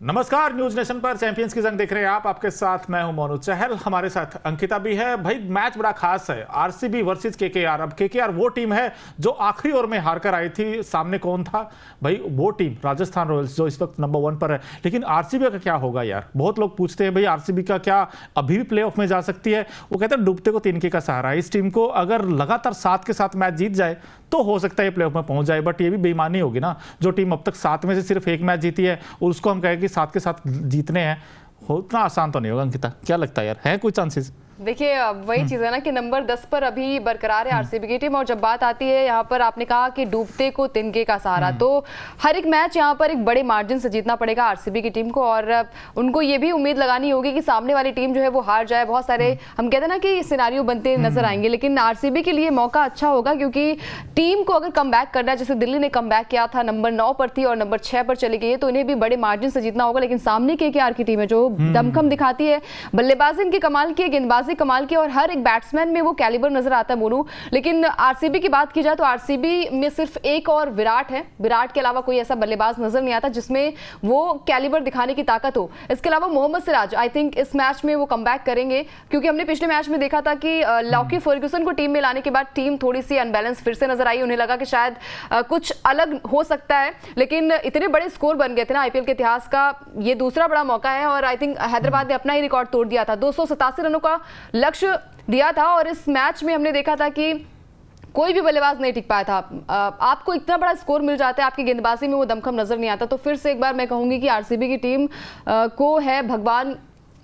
नमस्कार, news nation पर champions की जंग देख रहे हैं आप। आपके साथ मैं हूं मोनू चहल, हमारे साथ अंकिता भी है। भाई मैच बड़ा खास है, आरसीबी वर्सेस केकेआर। अब केकेआर वो टीम है जो आखिरी ओवर में हारकर आई थी। सामने कौन था भाई? वो टीम राजस्थान रॉयल्स जो इस वक्त नंबर 1 पर है। लेकिन आरसीबी का क्या होगा यार? बहुत लोग पूछते हैं भाई आरसीबी का क्या अभी भी प्लेऑफ में जा सकती है? वो कहते हैं डूबते को तिनके का सहारा। इस टीम को अगर लगातार 7 के 7 मैच जीत जाए तो हो सकता है प्लेऑफ में पहुंच जाए, बट ये भी बेईमानी होगी ना। जो टीम अब तक 7 में से सिर्फ 1 मैच जीती है और उसको हम कहें कि 7 के 7 जीतने हैं, उतना आसान तो नहीं होगा। अंकिता, क्या लगता है यार, है कोई चांसेस? देखिए वही चीज़ है ना कि नंबर 10 पर अभी बरकरार है आरसीबी की टीम। और जब बात आती है यहाँ पर, आपने कहा कि डूबते को तिनके का सहारा, तो हर एक मैच यहाँ पर एक बड़े मार्जिन से जीतना पड़ेगा आरसीबी की टीम को। और उनको ये भी उम्मीद लगानी होगी कि सामने वाली टीम जो है वो हार जाए। बहुत सारे हम कहते हैं ना कि सिनेरियो बनते नजर आएंगे, लेकिन आरसीबी के लिए मौका अच्छा होगा क्योंकि टीम को अगर कमबैक करना है, जैसे दिल्ली ने कमबैक किया था, नंबर 9 पर थी और नंबर 6 पर चली गई है, तो इन्हें भी बड़े मार्जिन से जीतना होगा। लेकिन सामने केकेआर की टीम है जो दमखम दिखाती है, बल्लेबाजी इनकी कमाल की है, गेंदबाजी कमाल की, और हर एक बैट्समैन में वो कैलिबर नजर आता है मोनू। लेकिन आरसीबी की बात की जाए तो आरसीबी में सिर्फ एक और विराट है। विराट के अलावा कोई ऐसा बल्लेबाज नजर नहीं आता जिसमें वो कैलिबर दिखाने की ताकत हो। इसके अलावा मोहम्मद सिराज आई थिंक इस मैच में वो कमबैक करेंगे, क्योंकि हमने पिछले मैच में देखा था कि लॉकी फर्ग्यूसन को टीम में लाने के बाद टीम थोड़ी सी अनबैलेंस फिर से नजर आई। उन्हें लगा कि शायद कुछ अलग हो सकता है, लेकिन इतने बड़े स्कोर बन गए थे ना आईपीएल के इतिहास का। ये दूसरा बड़ा मौका है और आई थिंक हैदराबाद ने अपना ही रिकॉर्ड तोड़ दिया था। 287 रनों का लक्ष्य दिया था और इस मैच में हमने देखा था कि कोई भी बल्लेबाज नहीं टिक पाया था। आपको इतना बड़ा स्कोर मिल जाता है, आपकी गेंदबाजी में वो दमखम नजर नहीं आता। तो फिर से एक बार मैं कहूंगी कि आरसीबी की टीम को है भगवान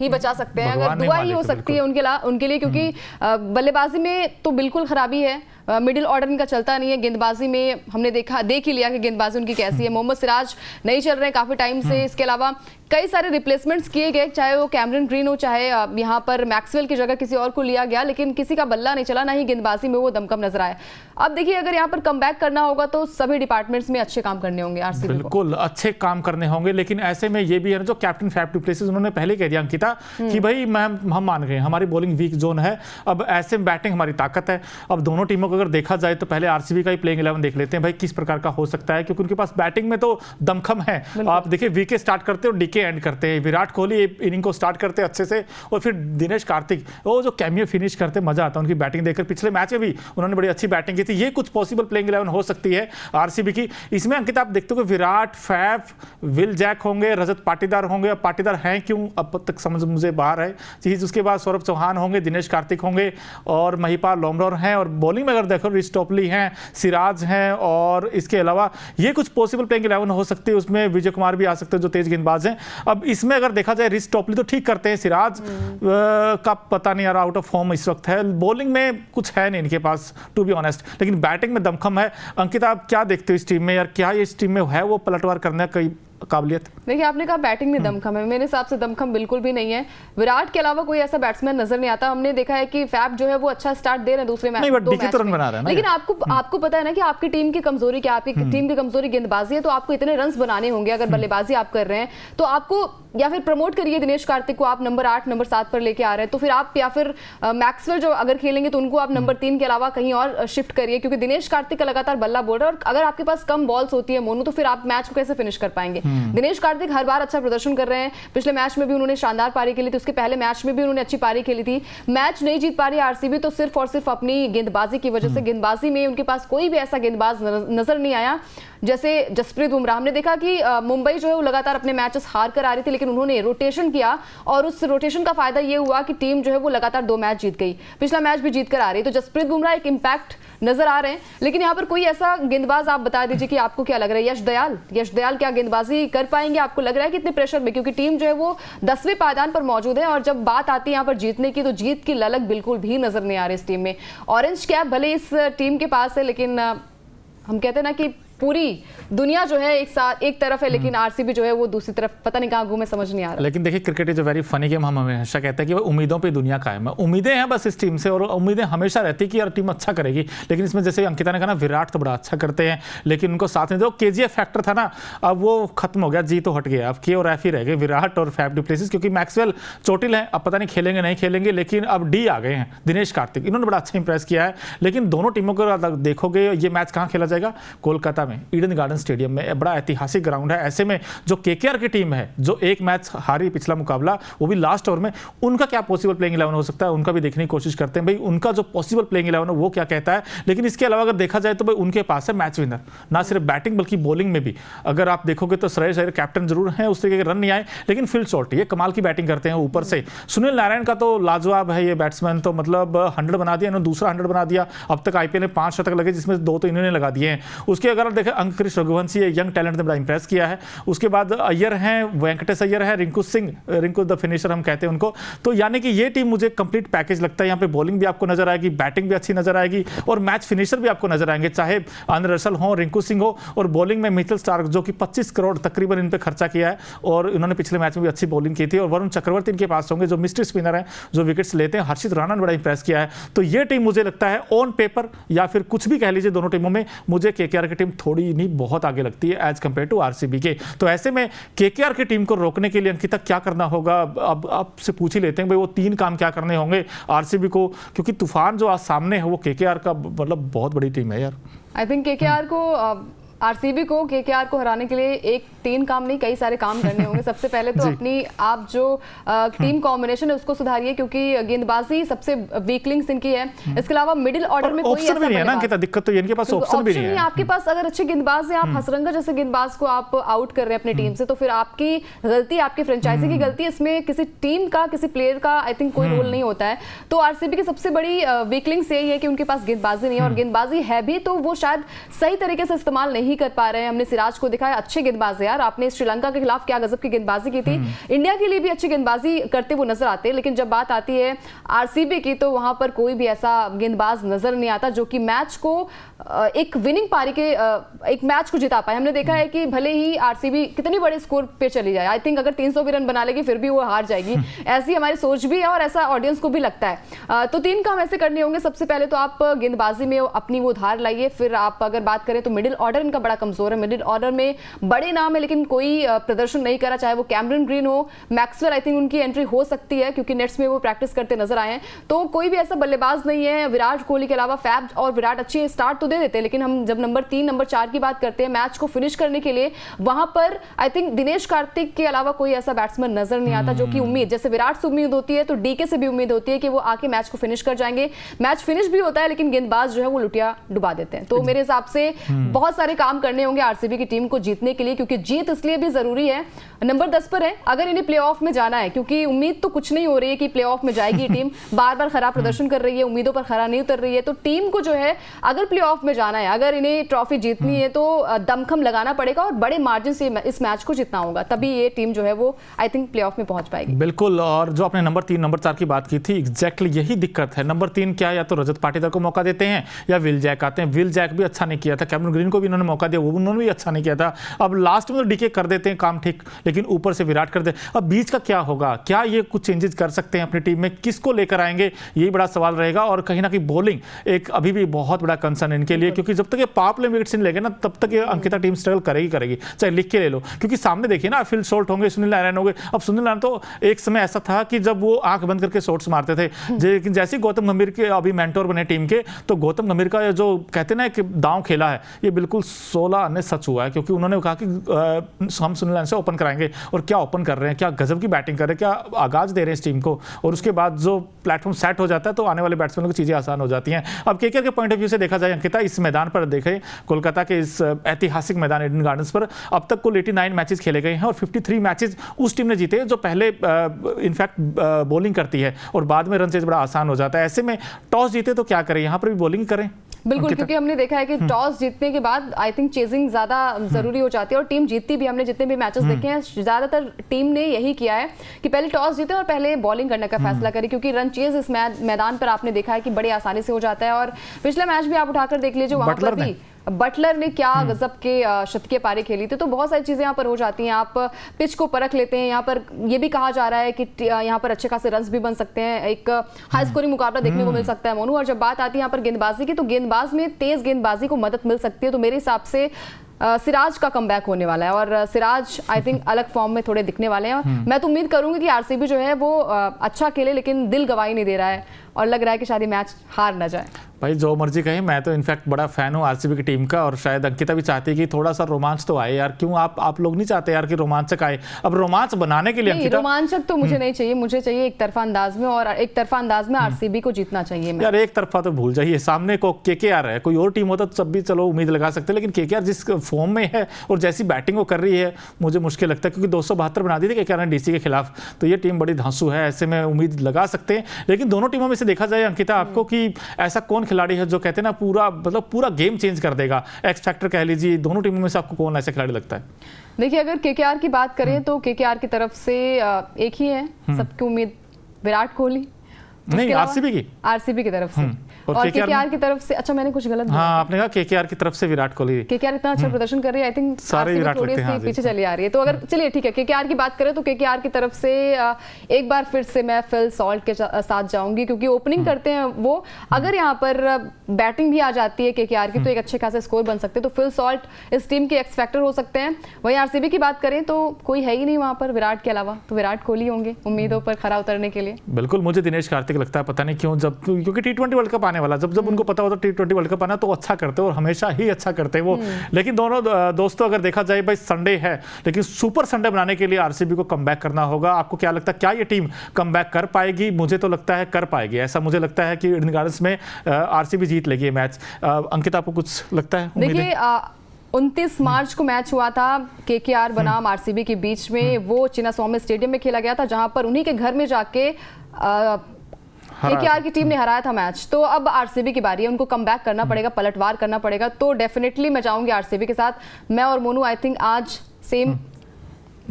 ही बचा सकते हैं, अगर दुआ ही हो सकती है उनके लिए, क्योंकि बल्लेबाजी में तो बिल्कुल खराबी है। मिडिल ऑर्डर इनका चलता नहीं है। गेंदबाजी में हमने देख ही लिया कि गेंदबाजी उनकी कैसी है। मोहम्मद सिराज नहीं चल रहे हैं काफी टाइम से। इसके अलावा कई सारे रिप्लेसमेंट्स किए गए, चाहे वो कैमरन ग्रीन हो, चाहे यहाँ पर मैक्सवेल की जगह किसी और को लिया गया, लेकिन किसी का बल्ला नहीं चला, ना ही गेंदबाजी में वो दमकम नजर आया। अब देखिए, अगर यहाँ पर कमबैक करना होगा तो सभी डिपार्टमेंट्स में अच्छे काम करने होंगे आरसीबी को। बिल्कुल अच्छे काम करने होंगे, लेकिन ऐसे में ये भी है ना, जो कैप्टन फैफ डु प्लेसिस उन्होंने पहले कह दिया अंकिता कि भाई हम मान गए हमारी बॉलिंग वीक जोन है, अब ऐसे में बैटिंग हमारी ताकत है। अब दोनों टीमों को अगर देखा जाए तो पहले आरसीबी का ही प्लेइंग 11 देख लेते हैं भाई किस प्रकार का हो सकता है, क्योंकि उनके पास बैटिंग में तो दमखम है। आप देखिए, वीके स्टार्ट करते हैं और डीके एंड करते हैं। विराट कोहली इनिंग को स्टार्ट करते हैं अच्छे से, और फिर दिनेश कार्तिक वो जो कैमियो फिनिश करते, मजा आता है उनकी बैटिंग देखकर। पिछले मैच में भी उन्होंने बड़ी अच्छी बैटिंग की थी। ये कुछ पॉसिबल प्लेइंग 11 हो सकती है आरसीबी की। इसमें अंकित आप देखते हो कि विराट, फैफ, विल जैक होंगे, रजत पाटीदार होंगे। अब पाटीदार हैं क्यों अब तक समझ मुझे बाहर है चीज। उसके बाद सौरभ चौहान होंगे, दिनेश कार्तिक होंगे और महिपाल लोमरोर हैं। और बॉलिंग में अगर देखो रिच टॉपली हैं, सिराज हैं, और इसके अलावा ये कुछ पॉसिबल प्लेइंग 11 हो सकती है। उसमें विजय कुमार भी आ सकते हैं जो तेज गेंदबाज हैं। अब इसमें अगर देखा जाए, रिच टॉपली तो ठीक करते हैं, सिराज का पता नहीं यार, आउट ऑफ फॉर्म इस वक्त है। बॉलिंग में कुछ है नहीं इनके पास टू बी ऑनेस्ट, लेकिन बैटिंग में दमखम है। अंकिता, आप क्या देखते हो इस टीम में यार? क्या इस टीम में है वो पलटवार करने का काबिलियत? देखिए, आपने कहा बैटिंग में दमखम है, मेरे हिसाब से दमखम बिल्कुल भी नहीं है। विराट के अलावा कोई ऐसा बैट्समैन नजर नहीं आता। हमने देखा है कि फैफ जो है वो अच्छा स्टार्ट दे रहे हैं दूसरे मैच में, लेकिन आपको पता है ना कि आपकी टीम की कमजोरी क्या, आपकी टीम की कमजोरी गेंदबाजी है, तो आपको इतने रन्स बनाने होंगे। अगर बल्लेबाजी आप कर रहे हैं तो आपको या फिर प्रमोट करिए दिनेश कार्तिक को, आप नंबर 8 नंबर 7 पर लेके आ रहे हैं, तो फिर आप या फिर मैक्सवेल जो अगर खेलेंगे तो उनको आप नंबर 3 के अलावा कहीं और शिफ्ट करिए, क्योंकि दिनेश कार्तिक का लगातार बल्ला बोल रहा है। और अगर आपके पास कम बॉल्स होती है मोनू, तो फिर आप मैच को कैसे फिनिश कर पाएंगे? दिनेश कार्तिक हर बार अच्छा प्रदर्शन कर रहे हैं। पिछले मैच में भी उन्होंने शानदार पारी खेली थी, उसके पहले मैच में भी उन्होंने अच्छी पारी खेली थी। मैच नहीं जीत पा रही आरसीबी तो सिर्फ और सिर्फ अपनी गेंदबाजी की वजह से। गेंदबाजी में उनके पास कोई भी ऐसा गेंदबाज नजर नहीं आया। जैसे जसप्रीत बुमराह, हमने देखा कि मुंबई जो है वो लगातार अपने मैचेस हार कर आ रही थी, लेकिन उन्होंने रोटेशन किया और उस रोटेशन का फायदा ये हुआ कि टीम जो है वो लगातार 2 मैच जीत गई, पिछला मैच भी जीत कर आ रही है। तो जसप्रीत बुमराह एक इंपैक्ट नजर आ रहे हैं, लेकिन यहाँ पर कोई ऐसा गेंदबाज आप बता दीजिए कि आपको क्या लग रहा है? यश दयाल क्या गेंदबाजी कर पाएंगे? आपको लग रहा है कि इतने प्रेशर में, क्योंकि टीम जो है वो 10वें पायदान पर मौजूद है, और जब बात आती है यहाँ पर जीतने की तो जीत की ललक बिल्कुल भी नजर नहीं आ रही इस टीम में। ऑरेंज कैप भले इस टीम के पास है, लेकिन हम कहते हैं ना कि पूरी दुनिया जो है एक तरफ है, लेकिन आरसीबी जो है वो दूसरी तरफ, पता नहीं कहाँ घूमे समझ नहीं आ रहा। लेकिन देखिए, cricket is a very funny game. हम हमेशा कहते हैं कि उम्मीदों पे दुनिया कायम है। उम्मीदें हैं बस इस टीम से, और उम्मीदें हमेशा रहती है कि यार टीम अच्छा करेगी। लेकिन इसमें जैसे अंकिता ने कहा ना, विराट तो बड़ा अच्छा करते हैं, लेकिन उनको साथ में जो केजीएफ फैक्टर था ना, अब वो खत्म हो गया, जी तो हट गया। अब के और एफ ही रह गए, विराट और फैफ डु प्लेसिस, क्योंकि मैक्सवेल चोटिल है, अब पता नहीं खेलेंगे नहीं खेलेंगे। लेकिन अब डी आ गए हैं, दिनेश कार्तिक, इन्होंने बड़ा अच्छा इंप्रेस किया है। लेकिन दोनों टीमों को देखोगे, ये मैच कहाँ खेला जाएगा? कोलकाता में ईडन गार्डन स्टेडियम में, बड़ा ऐतिहासिक ग्राउंड है। ऐसे में जो केकेआर की टीम है जो एक मैच हारी पिछला मुकाबला, वो भी लास्ट ओवर में, उनका क्या पॉसिबल प्लेइंग 11 हो सकता है, उनका भी देखने की कोशिश करते हैं भाई, उनका जो पॉसिबल प्लेइंग 11 है वो क्या कहता है। लेकिन इसके अलावा अगर देखा जाए तो भाई उनके पास है मैच विनर, ना सिर्फ बैटिंग बल्कि बॉलिंग में भी। अगर आप देखोगे तो श्रेयस अय्यर कैप्टन जरूर हैं, उस तरीके के रन नहीं आए, लेकिन फिल शॉट ये कमाल की बैटिंग करते हैं ऊपर से। सुनील नारायण का तो लाजवाब है ये बैट्समैन, तो मतलब 100 बना दिया इन्होंने, दूसरा 100 बना दिया। अब तक आईपीएल में 5 शतक लगे, जिसमें 2 तो इन्होंने लगा दिए हैं। उसके अगर आप देखें अंकुरिश रघुवंशी, यंग टैलेंट ने बड़ा इंप्रेस किया है। उसके बाद अय्यर हैं, वेंकटेश अय्यर है, रिंकू सिंह, रिंकू द फिनिशर हम कहते हैं उनको। तो यानी कि ये टीम मुझे कंप्लीट पैकेज लगता है। यहाँ पे बॉलिंग भी आपको नजर आएगी, बैटिंग भी अच्छी नजर आएगी और मैच फिनिशर भी आपको नजर आएंगे, चाहे आंद्रे रसल हो, रिंकू सिंह हो। और बॉलिंग में मिचेल स्टार्क जो कि 25 करोड़ तकरीबन इन पे खर्चा किया है और इन्होंने पिछले मैच में भी अच्छी बॉलिंग की थी। और वरुण चक्रवर्ती इनके पास होंगे जो मिस्ट्री स्पिनर हैं, जो विकेट्स लेते हैं। हर्षित राणा ने बड़ा इंप्रेस किया है। तो ये टीम मुझे लगता है ऑन पेपर या फिर कुछ भी कह लीजिए, दोनों टीमों में मुझे केकेआर की टीम थोड़ी नहीं बहुत आगे लगती है एज कंपेयर टू आरसीबी के। तो ऐसे में केकेआर की टीम को रोकने के लिए अंकिता क्या करना होगा, अब आपसे पूछ ही लेते हैं भाई वो 3 काम क्या करने होंगे आरसीबी को, क्योंकि तूफान जो आज सामने है वो केकेआर का मतलब बहुत बड़ी टीम है यार। आई थिंक केकेआर को आरसीबी को केकेआर को हराने के लिए 3 काम नहीं, कई सारे काम करने होंगे। सबसे पहले तो अपनी आप जो टीम कॉम्बिनेशन है उसको सुधारिए, क्योंकि गेंदबाजी सबसे वीक लिंक्स इनकी है। इसके अलावा मिडिल ऑर्डर में कोई ऑप्शन भी नहीं है ना अंकिता, दिक्कत तो इनके पास ऑप्शन भी नहीं है। आपके पास अगर अच्छे गेंदबाज हैं, आप हसरंगा जैसे गेंदबाज को आप आउट कर रहे हैं अपनी टीम से, तो फिर आपकी गलती, आपकी फ्रेंचाइजी की गलती, इसमें किसी टीम का, किसी प्लेयर का आई थिंक कोई रोल नहीं होता है। तो आरसीबी की सबसे बड़ी वीक लिंक्स यही है कि उनके पास गेंदबाजी नहीं है, और गेंदबाजी है भी तो वो शायद सही तरीके से इस्तेमाल नहीं कर पा रहे हैं। हमने सिराज को दिखाया, अच्छे गेंदबाज है यार, आपने श्रीलंका के खिलाफ क्या गजब की गेंदबाजी की थी। इंडिया के लिए भी अच्छी गेंदबाजी करते वो नजर आते हैं, लेकिन जब बात आती है आरसीबी की तो वहां पर कोई भी ऐसा गेंदबाज नजर नहीं आता जो कि मैच को एक विनिंग पारी के एक मैच को जिता पाए। हमने देखा है कि भले ही आरसीबी कितनी बड़े स्कोर पे चली जाए, आई थिंक अगर 300 भी रन बना लेगी फिर भी वो हार जाएगी, ऐसी हमारी सोच भी है और ऐसा ऑडियंस को भी लगता है। तो 3 काम ऐसे करने होंगे। सबसे पहले तो आप गेंदबाजी में अपनी वो धार लाइए। फिर आप अगर बात करें तो मिडिल ऑर्डर इनका बड़ा कमजोर है, मिडिल ऑर्डर में बड़े नाम है लेकिन कोई प्रदर्शन नहीं करा, चाहे वो कैमरन ग्रीन हो, मैक्सवेल, आई थिंक उनकी एंट्री हो सकती है क्योंकि नेट्स में वो प्रैक्टिस करते नजर आए हैं। तो कोई भी ऐसा बल्लेबाज नहीं है। विराट कोहली के अलावा फैब और विराट अच्छे स्टार्ट तो दे देते हैं, लेकिन हम जब नंबर 3 नंबर 4 की बात करते हैं मैच को फिनिश करने के लिए, वहां पर आई थिंक दिनेश कार्तिक के अलावा कोई ऐसा बैट्समैन नजर नहीं आता जो कि उम्मीद, जैसे विराट से उम्मीद होती है तो डीके से भी उम्मीद होती है कि वो आके मैच को फिनिश कर जाएंगे। मैच फिनिश भी होता है लेकिन गेंदबाज जो है वो लुटिया डुबा देते हैं। तो मेरे हिसाब से बहुत सारे काम करने होंगे आरसीबी की टीम को जीतने के लिए, क्योंकि जीत इसलिए भी जरूरी है, नंबर 10 पर है, अगर इन्हें प्लेऑफ में जाना है, क्योंकि उम्मीद तो कुछ नहीं हो रही है कि प्लेऑफ में जाएगी टीम, बार बार खराब प्रदर्शन कर रही है, उम्मीदों पर खरा नहीं उतर रही है। तो टीम को जो है अगर प्लेऑफ में जाना है, अगर इन्हें ट्रॉफी जीतनी है तो दमखम लगाना पड़ेगा और बड़े मार्जिन से इस मैच को जीतना होगा, तभी ये टीम जो है वो आई थिंक प्लेऑफ में पहुंच पाएगी। बिल्कुल। और जो आपने नंबर 3 नंबर 4 की बात की थी, एग्जैक्टली यही दिक्कत है। नंबर 3 क्या, या तो रजत पाटीदार को मौका देते हैं या विल जैक आते हैं। विल जैक भी अच्छा नहीं किया था, कैमरन ग्रीन को भी इन्होंने मौका दिया, वो उन्होंने भी अच्छा नहीं किया था। अब लास्ट में तो डीके कर देते हैं काम ठीक, लेकिन ऊपर से विराट कर दे। अब बीच का क्या होगा, क्या ये कुछ चेंजेस कर सकते हैं अपनी टीम में, किसको लेकर आएंगे, यही बड़ा सवाल रहेगा। और कहीं ना कहीं बॉलिंग एक अभी भी बहुत बड़ा कंसर्न इनके लिए, क्योंकि जब तक ये पावर प्ले विकेट्स नहीं लेंगे ना तब तक ये अंकिता टीम स्ट्रगल करेगी, चाहे लिख के ले लो। क्योंकि सामने देखिए ना, फिल शॉट होंगे, सुनील नारायण होंगे। अब सुनील नारायण तो एक समय ऐसा था कि जब वो आंख बंद करके शॉट्स मारते थे, लेकिन जैसे ही गौतम गंभीर के अभी मेंटोर बने टीम के, तो गौतम गंभीर का जो कहते हैं ना कि दांव खेला है, ये बिल्कुल 16 अन्य सच हुआ है। क्योंकि उन्होंने कहा कि हम सुनील नारायण से ओपन कराएंगे, और क्या ओपन कर रहे हैं, क्या गजब की बैटिंग कर रहे हैं, क्या आगाज दे रहे हैं इस टीम को। और उसके बाद जो प्लेटफॉर्म सेट हो जाता है तो आने वाले बैट्समैनों की चीजें आसान हो जाती हैं। अब केकेआर के पॉइंट ऑफ व्यू से देखा जाए अंकिता, इस मैदान पर देखें, कोलकाता के इस ऐतिहासिक मैदान ईडन गार्डन्स पर अब तक कुल 89 मैचेस खेले गए हैं और 53 मैचेस उस टीम ने जीते जो पहले इनफैक्ट बॉलिंग करती है और बाद में रन चेज बड़ा आसान हो जाता है। ऐसे में टॉस जीते तो क्या करें, यहाँ पर भी बॉलिंग करें। बिल्कुल, क्योंकि हमने देखा है कि टॉस जीतने के बाद आई थिंक चेजिंग ज्यादा जरूरी हो जाती है और टीम जीतती भी। हमने जितने भी मैचेस देखे हैं ज्यादातर टीम ने यही किया है कि पहले टॉस जीते और पहले बॉलिंग करने का फैसला करें, क्योंकि रन चेज इस मैदान पर आपने देखा है कि बड़ी आसानी से हो जाता है। और पिछला मैच भी आप उठाकर देख लीजिए, वहां पर भी बटलर ने क्या गजब के शतकीय पारी खेली थी। तो बहुत सारी चीजें यहाँ पर हो जाती हैं, आप पिच को परख लेते हैं। यहाँ पर ये भी कहा जा रहा है कि यहाँ पर अच्छे खासे रन्स भी बन सकते हैं, एक हाई स्कोरिंग मुकाबला देखने को मिल सकता है मोनू। और जब बात आती है यहाँ पर गेंदबाजी की, तो गेंदबाज में तेज गेंदबाजी को मदद मिल सकती है। तो मेरे हिसाब से सिराज का कमबैक होने वाला है और सिराज आई थिंक अलग फॉर्म में थोड़े दिखने वाले हैं। मैं तो उम्मीद करूंगी कि आरसीबी जो है वो अच्छा खेले, लेकिन दिल गवाही नहीं दे रहा है और लग रहा है कि शायद मैच हार ना जाए। भाई जो मर्जी कहे, मैं तो इनफैक्ट बड़ा फैन हूँ आरसीबी की टीम का, और शायद अंकिता भी चाहती है कि थोड़ा सा रोमांच तो आए यार। क्यों आप लोग नहीं चाहते यार कि रोमांचक आए? अब रोमांच बनाने के लिए नहीं, अंकिता, रोमांचक तो मुझे नहीं चाहिए, मुझे चाहिए एक तरफा अंदाज में, और एक तरफा अंदाज में आरसीबी को जीतना चाहिए। यार एक तरफा तो भूल जाइए, सामने को केकेआर है, कोई और टीम होता तो तब भी चलो उम्मीद लगा सकते, लेकिन केकेआर जिस फॉर्म में है और जैसी बैटिंग वो कर रही है, मुझे मुश्किल लगता है, क्योंकि 272 बना दी थी केकेआर ने डीसी के खिलाफ, तो ये टीम बड़ी धांसू है, ऐसे में उम्मीद लगा सकते हैं। लेकिन दोनों टीमों में से देखा जाए अंकिता आपको कि ऐसा कौन खिलाड़ी है जो कहते हैं ना पूरा मतलब पूरा गेम चेंज कर देगा, एक्स फैक्टर कह लीजिए, दोनों टीमों में से आपको कौन ऐसा खिलाड़ी लगता है? देखिए, अगर केकेआर की बात करें तो केकेआर की तरफ से एक ही है सबकी उम्मीद, विराट कोहली। नहीं, आरसीबी की तरफ से, और केकेआर की तरफ से, अच्छा मैंने कुछ गलत हाँ, आपने कहा केकेआर की तरफ से विराट कोहली। केकेआर इतना अच्छा प्रदर्शन कर रही है, आई थिंक सारे विराट थोड़ी सी पीछे चली आ रही है। तो अगर चलिए ठीक है, केकेआर की बात करें तो केकेआर की तरफ से एक बार फिर से मैं फिल सॉल्ट के साथ जाऊंगी, क्योंकि ओपनिंग करते हैं वो। अगर यहाँ पर बैटिंग भी आ जाती है केकेआर की तो एक अच्छे खासे स्कोर बन सकते हैं, तो फिल सॉल्ट इस टीम के एक्स फैक्टर हो सकते हैं। वहीं आरसीबी की बात करें तो कोई है ही नहीं वहां पर विराट के अलावा, तो विराट कोहली होंगे उम्मीदों पर खरा उतरने के लिए। बिल्कुल, मुझे दिनेश कार्तिक लगता है, पता नहीं क्यों, जब क्योंकि T20 वर्ल्ड कप आने वाला, जब उनको पता होता T20 वर्ल्ड कप आना तो अच्छा करते हैं, और हमेशा ही अच्छा करते हैं वो। लेकिन दोनों दोस्तों अगर देखा जाए भाई, संडे है, लेकिन सुपर संडे बनाने के लिए आरसीबी को कमबैक करना होगा। आपको क्या लगता है, क्या ये टीम कमबैक कर पाएगी? मुझे तो लगता है कर पाएगी, ऐसा मुझे लगता है कि ईडन गार्डन्स में आरसीबी जीत लेगी ये मैच। अंकिता, आपको कुछ लगता है? देखिए, 29 मार्च को मैच हुआ था केकेआर बनाम आरसीबी के बीच में, वो चिन्नास्वामी स्टेडियम में खेला गया था, जहां पर उन्हीं के घर में जाके केकेआर की टीम ने हराया था मैच। तो अब आरसीबी की बारी है, उनको कमबैक करना पड़ेगा, पलटवार करना पड़ेगा। तो डेफिनेटली मैं जाऊंगी आरसीबी के साथ। मैं और मोनू आई थिंक आज सेम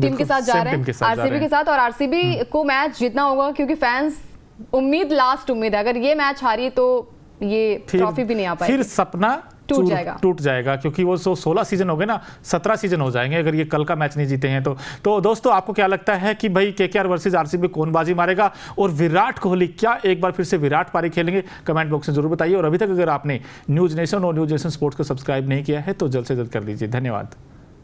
टीम के साथ जा रहे हैं, आरसीबी के साथ, और आरसीबी को मैच जीतना होगा, क्योंकि फैंस उम्मीद लास्ट उम्मीद है, अगर ये मैच हारी तो ये ट्रॉफी भी नहीं आ पाएगी, फिर सपना टूट जाएगा, क्योंकि वो 16 सीजन हो गए ना, 17 सीजन हो जाएंगे अगर ये कल का मैच नहीं जीते हैं तो दोस्तों, आपको क्या लगता है कि भाई केकेआर वर्सेस आरसीबी कौन बाजी मारेगा, और विराट कोहली क्या एक बार फिर से विराट पारी खेलेंगे? कमेंट बॉक्स में जरूर बताइए, और अभी तक अगर आपने न्यूज नेशन और न्यूज नेशन स्पोर्ट्स को सब्सक्राइब नहीं किया है तो जल्द से जल्द कर लीजिए। धन्यवाद।